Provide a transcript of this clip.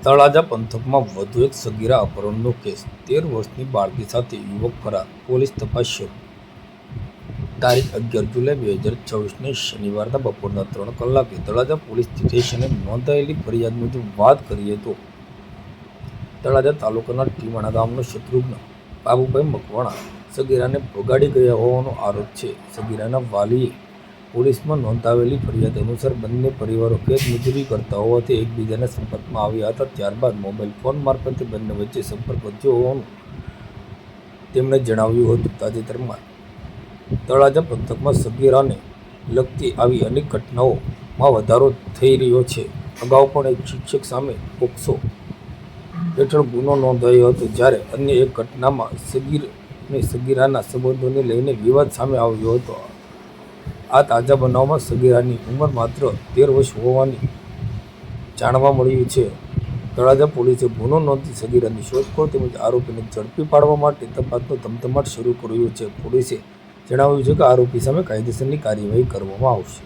તળાજા પંથકમાં વધુ એક સગીરા અપહરણનો કેસ, 13 વર્ષની બાળકી સાથે યુવક ફરાર, પોલીસ તપાસ શરૂ. તારીખ 11 જુલાઈ 2024ને શનિવારના બપોરના 3 કલાકે તળાજા પોલીસ સ્ટેશને નોંધાયેલી ફરિયાદ મુજબ વાત કરીએ તો તળાજા તાલુકાના ટીમાણા ગામનો શત્રુઘ્ન બાબુભાઈ મકવાણા સગીરાને ભગાડી ગયા હોવાનો આરોપ છે. સગીરાના વાલીએ પોલીસમાં નોંધાવેલી ફરિયાદ અનુસાર બંને પરિવારો ખેતમજૂરી કરતા હોવાથી એકબીજાના સંપર્કમાં આવ્યા હતા. ત્યારબાદ મોબાઈલ ફોન મારફતે બંને વચ્ચે સંપર્ક વધ્યો હોવાનું તેમણે જણાવ્યું હતું. તાજેતરમાં તળાજા પંથકમાં સગીરાને લગતી આવી અનેક ઘટનાઓમાં વધારો થઈ રહ્યો છે. અગાઉ પણ એક શિક્ષક સામે પોક્સો હેઠળ ગુનો નોંધાયો હતો, જ્યારે અન્ય એક ઘટનામાં સગીરાના સંબંધોને લઈને વિવાદ સામે આવ્યો હતો. આ તાજા બનાવમાં સગીરાની ઉંમર માત્ર 13 વર્ષ હોવાની જાણવા મળ્યું છે. તળાજા પોલીસે ગુનો નોંધી સગીરાની શોધખોળ તેમજ આરોપીને ઝડપી પાડવા માટે તપાસનો ધમધમાટ શરૂ કર્યો છે. પોલીસે જણાવ્યું છે કે આરોપી સામે કાયદેસરની કાર્યવાહી કરવામાં આવશે.